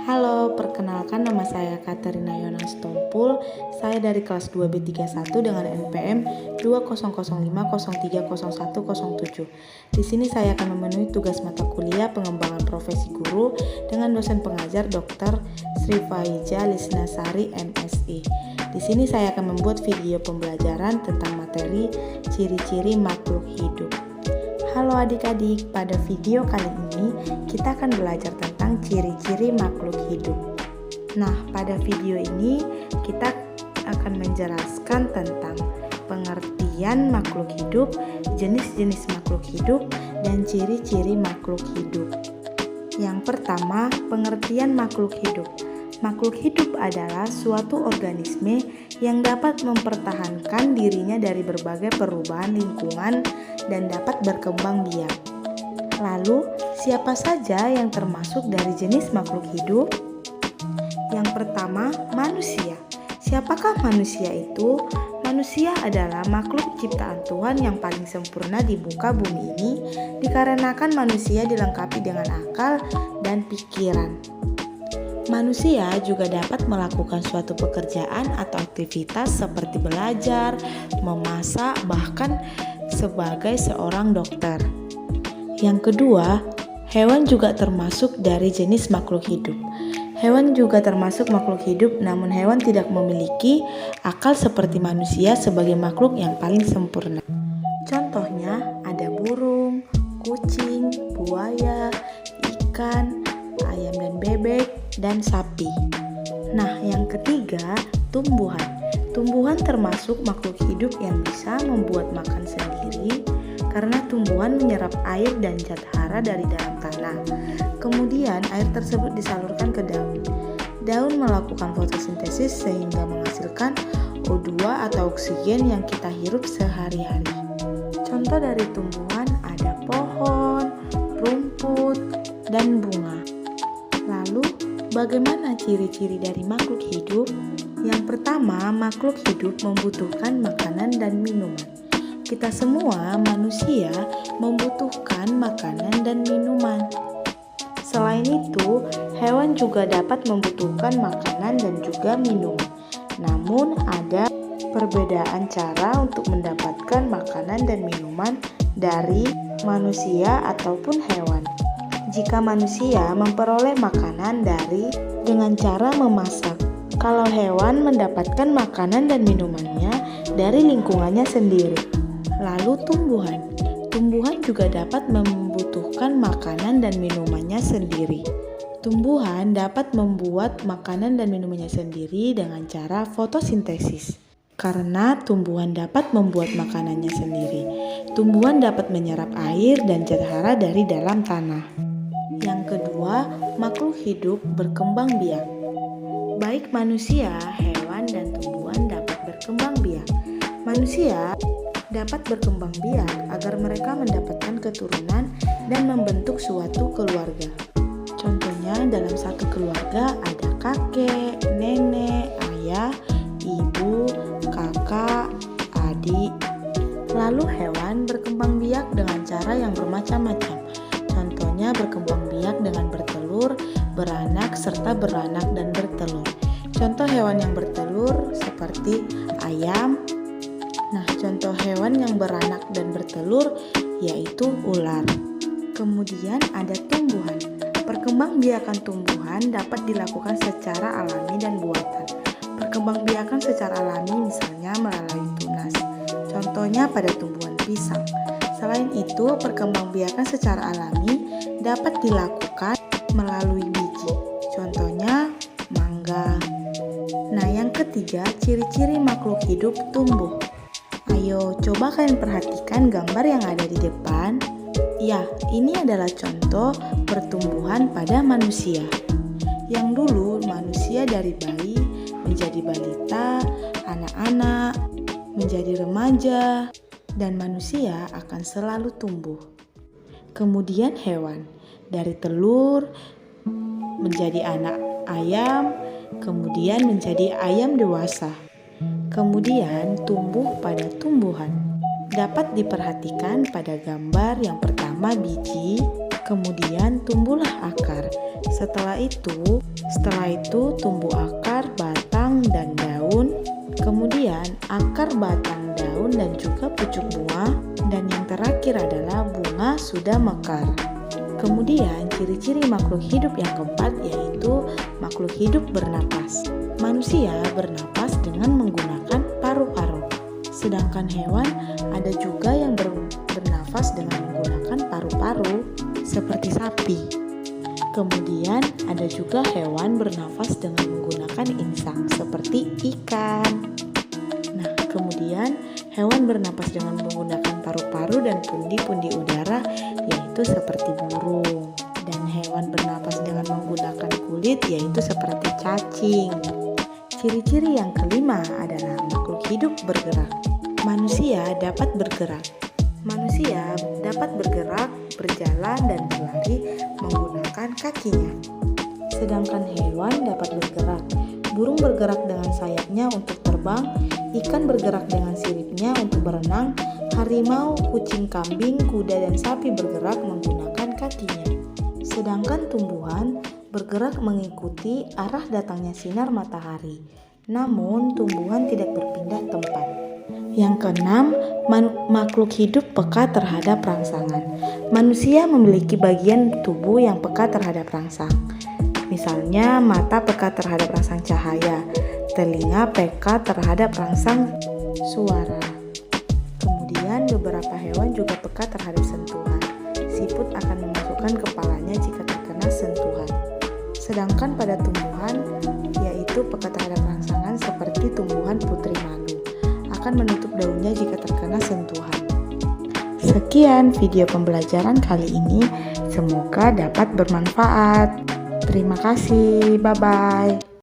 Halo, perkenalkan nama saya Katerina Yonas Tompul. Saya dari kelas 2B31 dengan NPM 20050303107. Di sini saya akan memenuhi tugas mata kuliah pengembangan profesi guru dengan dosen pengajar Dr. Sri Faiza Lisnasari MSI. Di sini saya akan membuat video pembelajaran tentang materi ciri-ciri makhluk hidup. Halo adik-adik, pada video kali ini kita akan belajar tentang ciri-ciri makhluk hidup. Nah, pada video ini kita akan menjelaskan tentang pengertian makhluk hidup, jenis-jenis makhluk hidup, dan ciri-ciri makhluk hidup. Yang pertama, pengertian makhluk hidup. Makhluk hidup adalah suatu organisme yang dapat mempertahankan dirinya dari berbagai perubahan lingkungan dan dapat berkembang biak. Lalu, siapa saja yang termasuk dari jenis makhluk hidup? Yang pertama, manusia. Siapakah manusia itu? Manusia adalah makhluk ciptaan Tuhan yang paling sempurna di muka bumi ini dikarenakan manusia dilengkapi dengan akal dan pikiran. Manusia juga dapat melakukan suatu pekerjaan atau aktivitas seperti belajar, memasak, bahkan sebagai seorang dokter. Yang kedua, hewan juga termasuk dari jenis makhluk hidup. Hewan juga termasuk makhluk hidup, namun hewan tidak memiliki akal seperti manusia sebagai makhluk yang paling sempurna. Contohnya ada burung, kucing, buaya, ikan, ayam dan bebek, dan sapi. Nah, yang ketiga, tumbuhan. Tumbuhan termasuk makhluk hidup yang bisa membuat makan sendiri karena tumbuhan menyerap air dan zat hara dari dalam tanah. Kemudian air tersebut disalurkan ke daun. Daun melakukan fotosintesis sehingga menghasilkan O2 atau oksigen yang kita hirup sehari-hari. Contoh dari tumbuhan ada pohon, rumput, dan bunga. Lalu, bagaimana ciri-ciri dari makhluk hidup? Yang pertama, makhluk hidup membutuhkan makanan dan minuman. Kita semua manusia membutuhkan makanan dan minuman. Selain itu, hewan juga dapat membutuhkan makanan dan juga minuman. Namun, ada perbedaan cara untuk mendapatkan makanan dan minuman dari manusia ataupun hewan. Jika manusia memperoleh makanan dengan cara memasak, kalau hewan mendapatkan makanan dan minumannya dari lingkungannya sendiri. Lalu tumbuhan juga dapat membutuhkan makanan dan minumannya sendiri. Tumbuhan dapat membuat makanan dan minumannya sendiri dengan cara fotosintesis. Karena tumbuhan dapat membuat makanannya sendiri, tumbuhan dapat menyerap air dan zat hara dari dalam tanah. Yang kedua, makhluk hidup berkembang biak. Baik manusia, hewan, dan tumbuhan dapat berkembang biak. Manusia dapat berkembang biak agar mereka mendapatkan keturunan dan membentuk suatu keluarga. Contohnya, dalam satu keluarga ada kakek, nenek, ayah, ibu, kakak, adik. Lalu hewan berkembang biak dengan cara yang bermacam-macam. Contohnya berkembang biak dengan bertelur, beranak, serta beranak dan bertelur. Contoh hewan yang bertelur seperti ayam. Nah, contoh hewan yang beranak dan bertelur yaitu ular. Kemudian ada tumbuhan. Perkembangbiakan tumbuhan dapat dilakukan secara alami dan buatan. Perkembangbiakan secara alami misalnya melalui tunas. Contohnya pada tumbuhan pisang. Selain itu, perkembangbiakan secara alami dapat dilakukan melalui biji. Contohnya mangga. Nah, yang ketiga, ciri-ciri makhluk hidup tumbuh. Ayo, coba kalian perhatikan gambar yang ada di depan. Ya, ini adalah contoh pertumbuhan pada manusia. Yang dulu manusia dari bayi menjadi balita, anak-anak, menjadi remaja, dan manusia akan selalu tumbuh. Kemudian hewan, dari telur menjadi anak ayam, kemudian menjadi ayam dewasa. Kemudian tumbuh pada tumbuhan. Dapat diperhatikan pada gambar yang pertama biji, kemudian tumbuhlah akar, Setelah itu tumbuh akar, batang, dan daun. Kemudian akar, batang, daun, dan juga pucuk buah. Dan yang terakhir adalah bunga sudah mekar. Kemudian ciri-ciri makhluk hidup yang keempat yaitu makhluk hidup bernapas. Manusia bernapas dengan menggunakan paru-paru. Sedangkan hewan ada juga yang bernafas dengan menggunakan paru-paru seperti sapi. Kemudian ada juga hewan bernafas dengan menggunakan insang seperti ikan. Nah, kemudian hewan bernafas dengan menggunakan paru-paru dan pundi-pundi udara yaitu seperti burung. Dan hewan bernafas dengan menggunakan kulit yaitu seperti cacing. Ciri-ciri yang kelima adalah makhluk hidup bergerak. Manusia dapat bergerak. Manusia dapat bergerak, berjalan, dan berlari menggunakan kakinya. Sedangkan hewan dapat bergerak. Burung bergerak dengan sayapnya untuk terbang, ikan bergerak dengan siripnya untuk berenang, harimau, kucing, kambing, kuda, dan sapi bergerak menggunakan kakinya. Sedangkan tumbuhan bergerak mengikuti arah datangnya sinar matahari. Namun, tumbuhan tidak berpindah tempat. Yang keenam, makhluk hidup peka terhadap rangsangan. Manusia memiliki bagian tubuh yang peka terhadap rangsang. Misalnya, mata peka terhadap rangsang cahaya, telinga peka terhadap rangsang suara. Kemudian, beberapa hewan juga peka terhadap sentuhan. Siput akan memasukkan kepalanya jika terkena sentuhan. Sedangkan pada tumbuhan, yaitu peka terhadap rangsangan seperti tumbuhan putri malu, akan menutup daunnya jika terkena sentuhan. Sekian video pembelajaran kali ini, semoga dapat bermanfaat. Terima kasih, bye-bye.